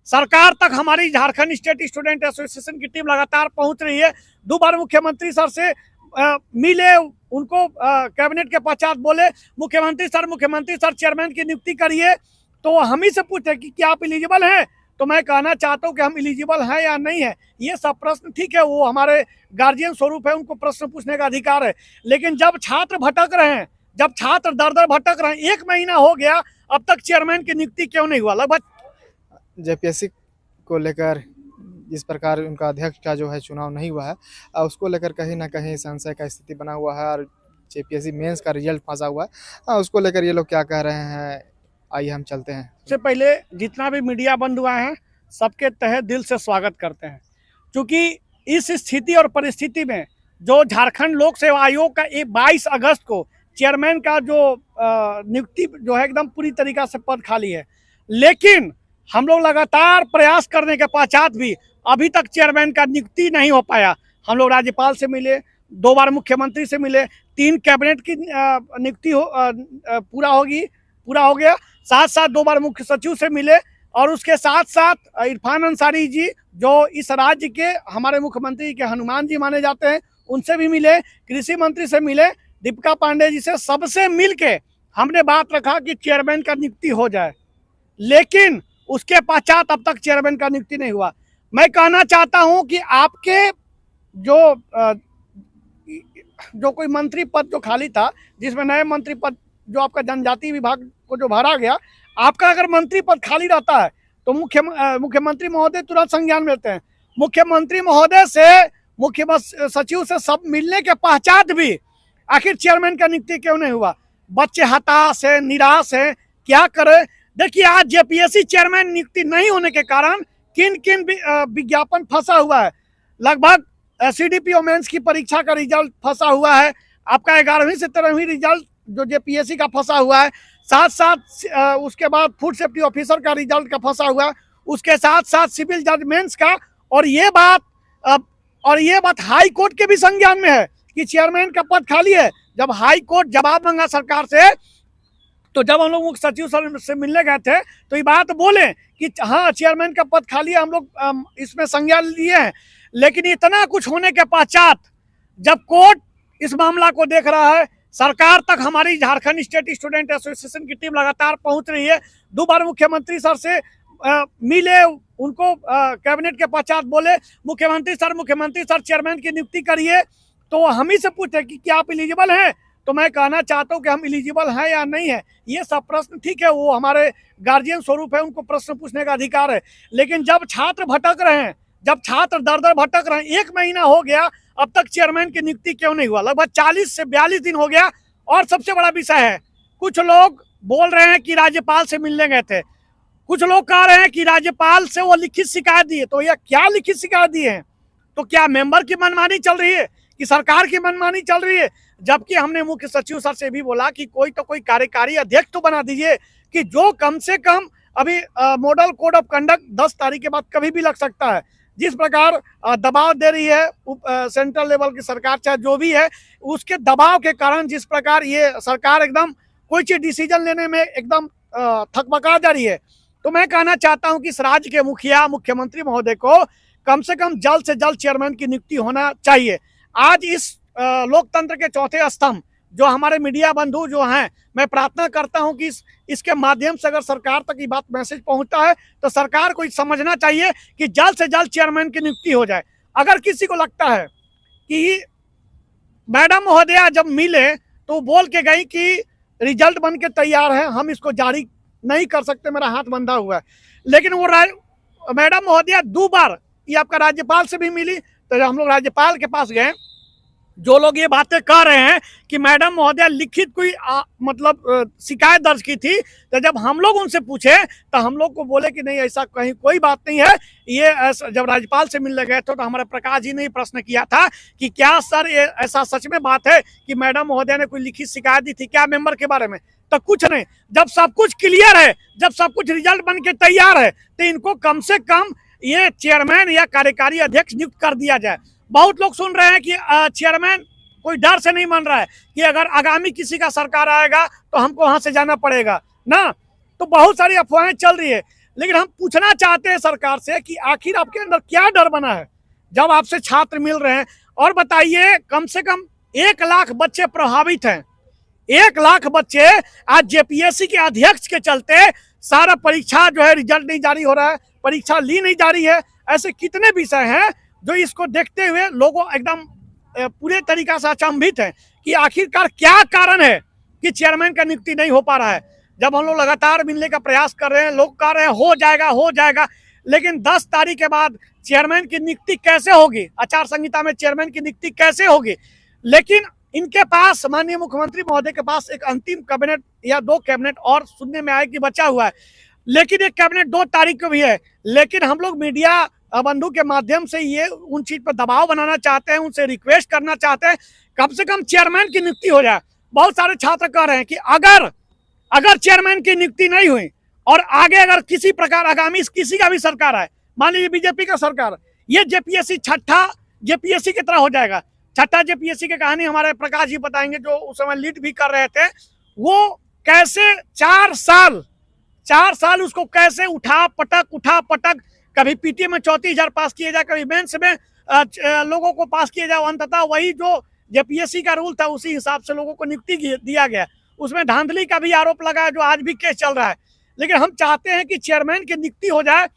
सरकार तक हमारी झारखंड स्टेट स्टूडेंट एसोसिएशन की टीम लगातार पहुंच रही है। 2 बार मुख्यमंत्री सर से मिले, उनको कैबिनेट के पश्चात बोले मुख्यमंत्री सर चेयरमैन की नियुक्ति करिए। तो हम ही से पूछे कि क्या आप एलिजिबल हैं, तो मैं कहना चाहता हूं कि हम एलिजिबल हैं या नहीं है। ये सब प्रश्न ठीक है, वो हमारे गार्जियन स्वरूप है, उनको प्रश्न पूछने का अधिकार है। लेकिन जब छात्र भटक रहे हैं, जब छात्र दर दर भटक रहे हैं, 1 महीना हो गया, अब तक चेयरमैन की नियुक्ति क्यों नहीं हुआ? लगभग जेपीएससी को लेकर जिस प्रकार उनका अध्यक्ष का जो है चुनाव नहीं हुआ है, उसको लेकर कहीं ना कहीं संशय का स्थिति बना हुआ है और जेपीएससी मेंस का रिजल्ट फंसा हुआ है। उसको लेकर ये लोग क्या कह रहे हैं, आइए हम चलते हैं। सबसे पहले जितना भी मीडिया बंधु आए हैं, सबके तहे दिल से स्वागत करते हैं, क्योंकि इस स्थिति और परिस्थिति में जो झारखंड लोक सेवा आयोग का 22 अगस्त को चेयरमैन का जो नियुक्ति जो है एकदम पूरी तरीका से पद खाली है, लेकिन हम लोग लगातार प्रयास करने के पश्चात भी अभी तक चेयरमैन का नियुक्ति नहीं हो पाया। हम लोग राज्यपाल से मिले, 2 बार मुख्यमंत्री से मिले, 3 कैबिनेट की नियुक्ति पूरा हो गया, साथ साथ 2 बार मुख्य सचिव से मिले, और उसके साथ साथ इरफान अंसारी जी जो इस राज्य के हमारे मुख्यमंत्री के हनुमान जी माने जाते हैं, उनसे भी मिले, कृषि मंत्री से मिले, दीपिका पांडे जी से, सबसे मिल के हमने बात रखा कि चेयरमैन का नियुक्ति हो जाए। लेकिन उसके पश्चात अब तक चेयरमैन का नियुक्ति नहीं हुआ। मैं कहना चाहता हूं कि आपके जो कोई मंत्री पद जो खाली था, जिसमें नए मंत्री पद जो आपका जनजाति विभाग को जो भरा गया, आपका अगर मंत्री पद खाली रहता है तो मुख्यमंत्री महोदय तुरंत संज्ञान लेते हैं। मुख्यमंत्री महोदय से, मुख्य सचिव से सब मिलने के पश्चात भी आखिर चेयरमैन का नियुक्ति क्यों नहीं हुआ? बच्चे हताश है, निराश है, क्या करें? देखिए, आज जेपीएससी चेयरमैन नियुक्ति नहीं होने के कारण किन किन विज्ञापन फंसा हुआ है। लगभग सीडीपीओ मेंस की परीक्षा का रिजल्ट फंसा हुआ है, आपका 11वीं से 13वीं रिजल्ट जो जेपीएससी का फंसा हुआ है, साथ साथ उसके बाद फूड सेफ्टी ऑफिसर का रिजल्ट का फंसा हुआ है, उसके साथ साथ सिविल जज मेंस का। और ये बात हाई कोर्ट के भी संज्ञान में है कि चेयरमैन का पद खाली है। जब हाई कोर्ट जवाब मांगा सरकार से, तो जब हम लोग मुख्य सचिव सर से मिलने गए थे तो ये बात बोले कि हाँ, चेयरमैन का पद खाली है, हम लोग इसमें संज्ञान लिए हैं। लेकिन इतना कुछ होने के पश्चात जब कोर्ट इस मामला को देख रहा है, सरकार तक हमारी झारखंड स्टेट स्टूडेंट एसोसिएशन की टीम लगातार पहुंच रही है। 2 बार मुख्यमंत्री सर से मिले, उनको कैबिनेट के पश्चात बोले मुख्यमंत्री सर चेयरमैन की नियुक्ति करिए। तो हम ही से पूछे कि क्या आप एलिजिबल हैं, तो मैं कहना चाहता हूं कि हम एलिजिबल हैं या नहीं है। ये सब प्रश्न ठीक है, वो हमारे गार्जियन स्वरूप है, उनको प्रश्न पूछने का अधिकार है। लेकिन जब छात्र भटक रहे हैं, जब छात्र दर दर भटक रहे हैं, 1 महीना हो गया, अब तक चेयरमैन की नियुक्ति क्यों नहीं हुआ? लगभग 40 से 42 दिन हो गया। और सबसे बड़ा विषय है, कुछ लोग बोल रहे हैं कि राज्यपाल से मिलने गए थे, कुछ लोग कह रहे हैं कि राज्यपाल से वो लिखित शिकायत दी है। तो यह क्या लिखित शिकायत दी है? तो क्या मेंबर की मनमानी चल रही है कि सरकार की मनमानी चल रही है? जबकि हमने मुख्य सचिव सर से भी बोला कि कोई कार्यकारी अध्यक्ष तो बना दीजिए कि जो कम से कम अभी मॉडल कोड ऑफ कंडक्ट 10 तारीख के बाद कभी भी लग सकता है। जिस प्रकार दबाव दे रही है सेंट्रल लेवल की सरकार, चाहे जो भी है, उसके दबाव के कारण जिस प्रकार ये सरकार एकदम कोई चीज डिसीजन लेने में एकदम थकबका जा रही है। तो मैं कहना चाहता हूं कि इस राज्य के मुखिया मुख्यमंत्री महोदय को कम से कम जल्द से जल्द चेयरमैन की नियुक्ति होना चाहिए। आज इस लोकतंत्र के चौथे स्तंभ जो हमारे मीडिया बंधु जो हैं, मैं प्रार्थना करता हूं कि इसके माध्यम से अगर सरकार तक ये बात मैसेज पहुंचता है तो सरकार को समझना चाहिए कि जल्द से जल्द चेयरमैन की नियुक्ति हो जाए। अगर किसी को लगता है कि मैडम महोदया जब मिले तो बोल के गई कि रिजल्ट बन के तैयार है, हम इसको जारी नहीं कर सकते, मेरा हाथ बंधा हुआ है, लेकिन वो मैडम महोदया 2 बार ये आपका राज्यपाल से भी मिली। तो जब हम लोग राज्यपाल के पास गए, जो लोग ये बातें कह रहे हैं कि मैडम महोदया लिखित कोई शिकायत दर्ज की थी, तो जब हम लोग उनसे पूछे तो हम लोग को बोले कि नहीं, ऐसा कहीं कोई बात नहीं है। ये जब राज्यपाल से मिलने गए थे तो हमारे प्रकाश जी ने ही प्रश्न किया था कि क्या सर ये ऐसा सच में बात है कि मैडम महोदया ने कोई लिखित शिकायत दी थी क्या मेंबर के बारे में? तो कुछ नहीं। जब सब कुछ क्लियर है, जब सब कुछ रिजल्ट बन के तैयार है, तो इनको कम से कम ये चेयरमैन या कार्यकारी अध्यक्ष नियुक्त कर दिया जाए। बहुत लोग सुन रहे हैं कि चेयरमैन कोई डर से नहीं मान रहा है कि अगर आगामी किसी का सरकार आएगा तो हमको वहां से जाना पड़ेगा ना, तो बहुत सारी अफवाहें चल रही है। लेकिन हम पूछना चाहते हैं सरकार से कि आखिर आपके अंदर क्या डर बना है जब आपसे छात्र मिल रहे हैं। और बताइए, कम से कम 1 लाख बच्चे प्रभावित हैं, 1 लाख बच्चे आज जेपीएससी के अध्यक्ष के चलते सारा परीक्षा जो है रिजल्ट नहीं जारी हो रहा है, परीक्षा ली नहीं जा रही है। ऐसे कितने विषय हैं जो इसको देखते हुए लोगों एकदम पूरे तरीका से अचंभित है कि आखिरकार क्या कारण है कि चेयरमैन का नियुक्ति नहीं हो पा रहा है। जब हम लोग लगातार मिलने का प्रयास कर रहे हैं, लोग कह रहे हैं हो जाएगा, लेकिन 10 तारीख के बाद चेयरमैन की नियुक्ति कैसे होगी, आचार संहिता में चेयरमैन की नियुक्ति कैसे होगी। लेकिन इनके पास, माननीय मुख्यमंत्री महोदय के पास एक अंतिम कैबिनेट या 2 कैबिनेट और सुनने में आया कि बचा हुआ है, लेकिन एक कैबिनेट 2 तारीख को भी है। लेकिन हम लोग मीडिया बंधु के माध्यम से ये उन चीज पर दबाव बनाना चाहते हैं, उनसे रिक्वेस्ट करना चाहते हैं कम से कम चेयरमैन की नियुक्ति हो जाए। बहुत सारे छात्र कह रहे हैं कि अगर चेयरमैन की नियुक्ति नहीं हुई और आगे अगर किसी प्रकार आगामी किसी का भी सरकार आए, मान लीजिए बीजेपी का सरकार, ये जेपीएससी छठा जेपीएससी की तरह हो जाएगा। छठा जेपीएससी की कहानी हमारे प्रकाश जी बताएंगे, जो उस समय लीड भी कर रहे थे। वो कैसे 4 साल उसको कैसे उठा पटक, कभी पीटी में 34,000 पास किए जाए, कभी मेंस में लोगों को पास किए जाए। अंततः वही जो जेपीएससी का रूल था उसी हिसाब से लोगों को नियुक्ति दिया गया। उसमें धांधली का भी आरोप लगा, जो आज भी केस चल रहा है। लेकिन हम चाहते हैं कि चेयरमैन की नियुक्ति हो जाए,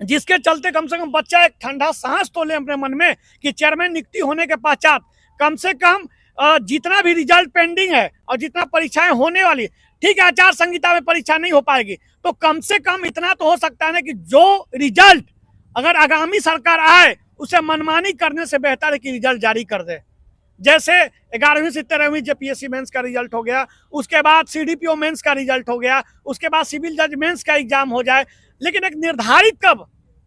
जिसके चलते कम से कम बच्चा एक ठंडा सांस तो ले अपने मन में कि चेयरमैन नियुक्ति होने के पश्चात कम से कम जितना भी रिजल्ट पेंडिंग है और जितना परीक्षाएं होने वाली, ठीक है आचार संहिता में परीक्षा नहीं हो पाएगी, तो कम से कम इतना तो हो सकता है ना कि जो रिजल्ट अगर आगामी सरकार आए उसे मनमानी करने से बेहतर है कि रिजल्ट जारी कर दे। जैसे 11वीं से 13वीं जेपीएससी मेंस का रिजल्ट हो गया, उसके बाद सीडीपीओ मेंस का रिजल्ट हो गया, उसके बाद सिविल जज मेंस का एग्जाम हो जाए, लेकिन एक निर्धारित कब।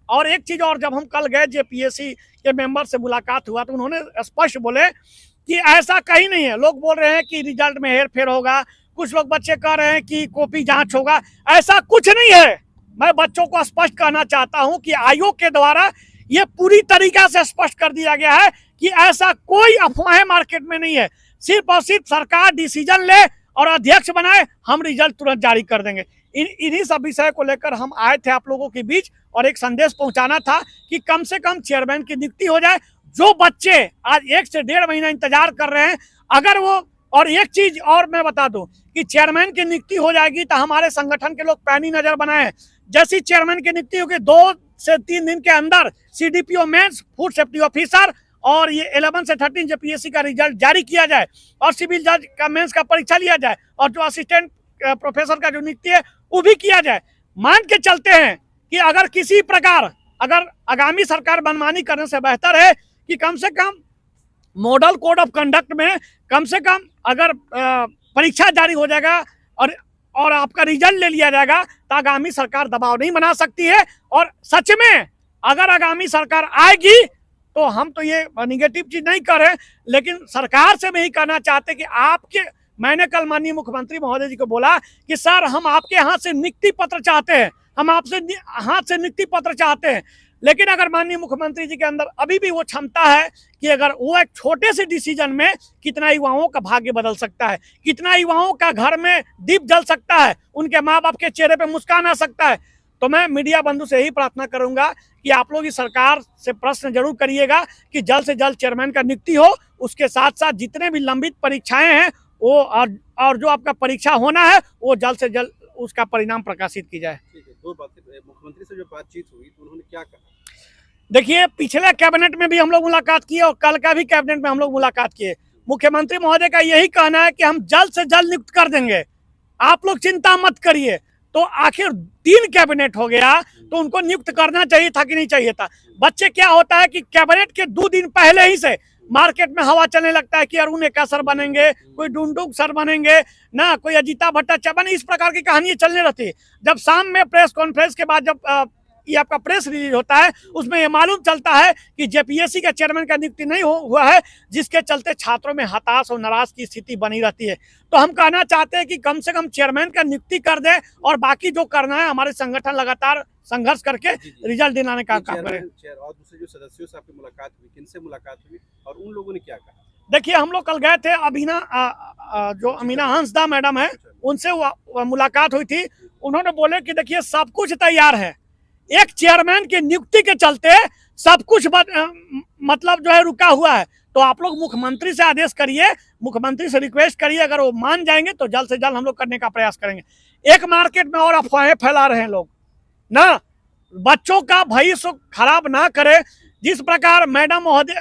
और एक चीज और, जब हम कल गए जेपीएससी के मेंबर से मुलाकात हुआ तो उन्होंने स्पष्ट बोले कि ऐसा कहीं नहीं है। लोग बोल रहे हैं कि रिजल्ट में हेर फेर होगा, कुछ लोग बच्चे कह रहे हैं कि कॉपी जांच होगा, ऐसा कुछ नहीं है। मैं बच्चों को स्पष्ट कहना चाहता हूं कि आयोग के द्वारा ये पूरी तरीका से स्पष्ट कर दिया गया है कि ऐसा कोई अफवाह मार्केट में नहीं है। सिर्फ और सिर्फ सरकार डिसीजन ले और अध्यक्ष बनाए, हम रिजल्ट तुरंत जारी कर देंगे। इन्हीं सब विषय को लेकर हम आए थे आप लोगों के बीच और एक संदेश पहुंचाना था कि कम से कम चेयरमैन की नियुक्ति हो जाए। जो बच्चे आज 1 से 1.5 महीना इंतजार कर रहे हैं, अगर वो, और एक चीज और मैं बता दूं कि चेयरमैन की नियुक्ति हो जाएगी तो हमारे संगठन के लोग पैनी नजर बनाए। जैसी चेयरमैन की नियुक्ति होगी 2 से 3 दिन के अंदर CDPO mains, food safety officer और ये 11 से 13 जेपीएससी का रिजल्ट जारी किया जाए और सिविल जज का मेंस का परीक्षा लिया जाए और जो असिस्टेंट प्रोफेसर का जो नियुक्ति है वो भी किया जाए। मान के चलते हैं कि अगर किसी प्रकार अगर आगामी सरकार मनमानी करने से बेहतर है कि कम से कम मॉडल कोड ऑफ कंडक्ट में कम से कम अगर परीक्षा जारी हो जाएगा और आपका रिजल्ट ले लिया जाएगा तो आगामी सरकार दबाव नहीं बना सकती है। और सच में अगर आगामी सरकार आएगी तो हम तो ये निगेटिव चीज नहीं कर रहे, लेकिन सरकार से मैं ही कहना चाहते कि आपके, मैंने कल माननीय मुख्यमंत्री महोदय जी को बोला कि सर हम आपके हाथ से नियुक्ति पत्र चाहते हैं, हम आपसे हाथ से नियुक्ति पत्र चाहते हैं। लेकिन अगर माननीय मुख्यमंत्री जी के अंदर अभी भी वो क्षमता है कि अगर वो एक छोटे से डिसीजन में कितना युवाओं का भाग्य बदल सकता है, कितना युवाओं का घर में दीप जल सकता है, उनके माँ बाप के चेहरे पे मुस्कान आ सकता है, तो मैं मीडिया बंधु से यही प्रार्थना करूंगा कि आप लोग इस सरकार से प्रश्न जरूर करिएगा कि जल्द से जल्द चेयरमैन का नियुक्ति हो। उसके साथ साथ जितने भी लंबित परीक्षाएं हैं वो और जो आपका परीक्षा होना है वो जल्द से जल्द उसका परिणाम प्रकाशित की जाए। ठीक है, 2 बातें। मुख्यमंत्री से जो बातचीत हुई तो उन्होंने क्या कहा? देखिए, पिछले कैबिनेट में भी हम लोग मुलाकात किए और कल का भी कैबिनेट में हम लोग मुलाकात किए। मुख्यमंत्री महोदय का यही कहना है कि हम जल्द से जल्द नियुक्त कर देंगे, आप लोग चिंता मत करिए। तो आखिर 3 कैबिनेट हो गया तो उनको नियुक्त करना चाहिए था कि नहीं चाहिए था। बच्चे क्या होता है कि कैबिनेट के 2 दिन पहले ही से मार्केट में हवा चलने लगता है कि अरुण एका सर बनेंगे, कोई डुंडुक सर बनेंगे ना, कोई अजीता भट्टाचार्य, इस प्रकार की कहानियां चलने रहती है। जब शाम में प्रेस कॉन्फ्रेंस के बाद जब ये आपका प्रेस रिलीज होता है उसमें ये मालूम चलता है कि जेपीएससी का चेयरमैन का नियुक्ति नहीं हुआ है, जिसके चलते छात्रों में हताश और नाराज की स्थिति बनी रहती है। तो हम कहना चाहते हैं कि कम से कम चेयरमैन का नियुक्ति कर दे और बाकी जो करना है हमारे संगठन लगातार संघर्ष करके रिजल्ट दिलाने का काम करें। और दूसरे जो सदस्यों से आपकी मुलाकात हुई, किनसे मुलाकात हुई और उन लोगों ने क्या कहा? देखिए हम लोग कल गए थे जो अमीना हंसदा मैडम है उनसे मुलाकात हुई थी। उन्होंने बोले कि देखिए सब कुछ तैयार है, एक चेयरमैन की नियुक्ति के चलते सब कुछ मतलब जो है रुका हुआ है। तो आप लोग मुख्यमंत्री से आदेश करिए, मुख्यमंत्री से रिक्वेस्ट करिए, अगर वो मान जाएंगे तो जल्द से जल्द हम लोग करने का प्रयास करेंगे। एक मार्केट में और अफवाहें फैला रहे हैं लोग ना, बच्चों का भविष्य खराब ना करे। जिस प्रकार मैडम महोदय,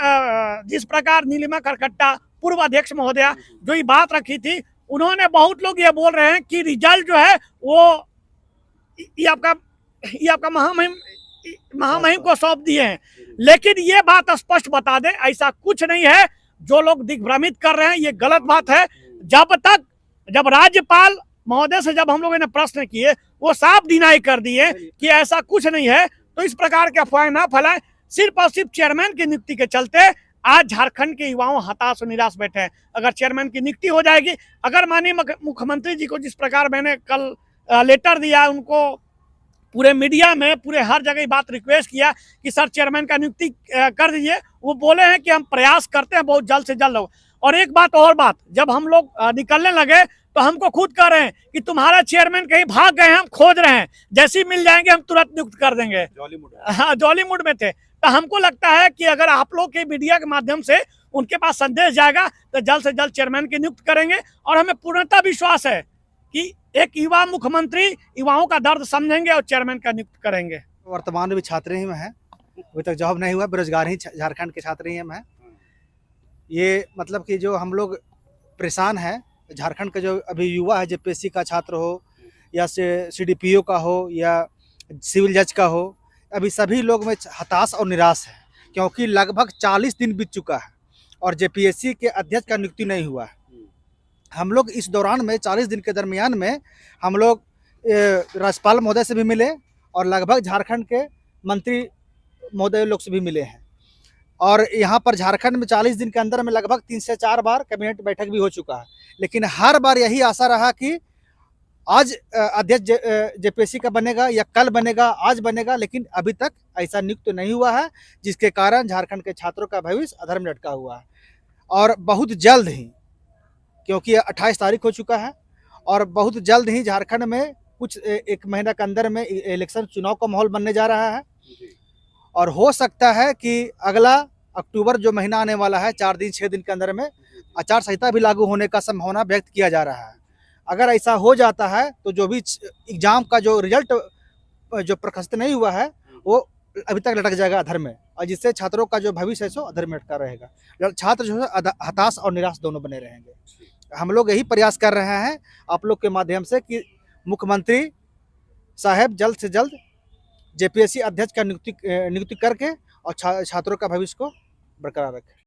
जिस प्रकार नीलिमा करकट्टा पूर्व अध्यक्ष महोदया जो ये बात रखी थी, उन्होंने बहुत लोग ये बोल रहे हैं कि रिजल्ट जो है वो ये आपका महामहिम को सौंप दिए हैं। लेकिन ये बात स्पष्ट बता दें, ऐसा कुछ नहीं है। जो लोग दिग्भ्रमित कर रहे हैं ये गलत बात है। जब राज्यपाल महोदय से जब हम लोगों ने प्रश्न किए, वो साफ डिनाई कर दिए कि ऐसा कुछ नहीं है। तो इस प्रकार के अफवाहें ना फैलाएं। सिर्फ और सिर्फ चेयरमैन की नियुक्ति के चलते आज झारखंड के युवाओं हताश और निराश बैठे हैं। अगर चेयरमैन की नियुक्ति हो जाएगी, अगर माननीय मुख्यमंत्री जी को जिस प्रकार मैंने कल लेटर दिया, उनको पूरे मीडिया में पूरे हर जगह बात रिक्वेस्ट किया कि सर चेयरमैन का नियुक्ति कर दीजिए, वो बोले हैं कि हम प्रयास करते हैं बहुत जल्द से जल्द हो। और एक बात, जब हम लोग निकलने लगे तो हमको खुद कह रहे हैं कि तुम्हारा चेयरमैन कहीं भाग गए हैं, हम खोज रहे हैं, जैसे ही मिल जाएंगे हम तुरंत नियुक्त कर देंगे। हाँ, जॉली मूड में थे। तो हमको लगता है कि अगर आप लोग के मीडिया के माध्यम से उनके पास संदेश जाएगा तो जल्द से जल्द चेयरमैन की नियुक्त करेंगे। और हमें पूर्णतः विश्वास है कि एक युवा मुख्यमंत्री युवाओं का दर्द समझेंगे और चेयरमैन का नियुक्त करेंगे। वर्तमान में भी छात्र ही में है, अभी तक जॉब नहीं हुआ, बेरोजगार ही झारखंड के छात्र ही हम हैं। ये मतलब कि जो हम लोग परेशान हैं, झारखंड का जो अभी युवा है, जेपीएससी का छात्र हो या सीडीपीओ का हो या सिविल जज का हो, अभी सभी लोग में हताश और निराश है। क्योंकि लगभग 40 दिन बीत चुका है और जेपीएससी के अध्यक्ष का नियुक्ति नहीं हुआ है। हम लोग इस दौरान में 40 दिन के दरमियान में हम लोग राज्यपाल महोदय से भी मिले और लगभग झारखंड के मंत्री महोदय लोग से भी मिले हैं। और यहाँ पर झारखंड में 40 दिन के अंदर में लगभग 3 से 4 बार कैबिनेट बैठक भी हो चुका है। लेकिन हर बार यही आशा रहा कि आज अध्यक्ष जेपीएससी का बनेगा या कल बनेगा, आज बनेगा, लेकिन अभी तक ऐसा नियुक्त नहीं हुआ है, जिसके कारण झारखंड के छात्रों का भविष्य अधर में लटका हुआ है। और बहुत जल्द ही, क्योंकि 28 तारीख हो चुका है और बहुत जल्द ही झारखंड में कुछ एक महीना के अंदर में इलेक्शन चुनाव का माहौल बनने जा रहा है। और हो सकता है कि अगला अक्टूबर जो महीना आने वाला है, 4 दिन 6 दिन के अंदर में आचार संहिता भी लागू होने का संभावना व्यक्त किया जा रहा है। अगर ऐसा हो जाता है तो जो भी एग्जाम का जो रिजल्ट जो प्रकाशित नहीं हुआ है वो अभी तक लटक जाएगा अधर में, और जिससे छात्रों का जो भविष्य है सो अधर में लटका रहेगा। छात्र जो है हताश और निराश दोनों बने रहेंगे। हम लोग यही प्रयास कर रहे हैं आप लोग के माध्यम से कि मुख्यमंत्री साहब जल्द से जल्द जेपीएससी अध्यक्ष का नियुक्ति करके और छात्रों का भविष्य को बरकरार रखें।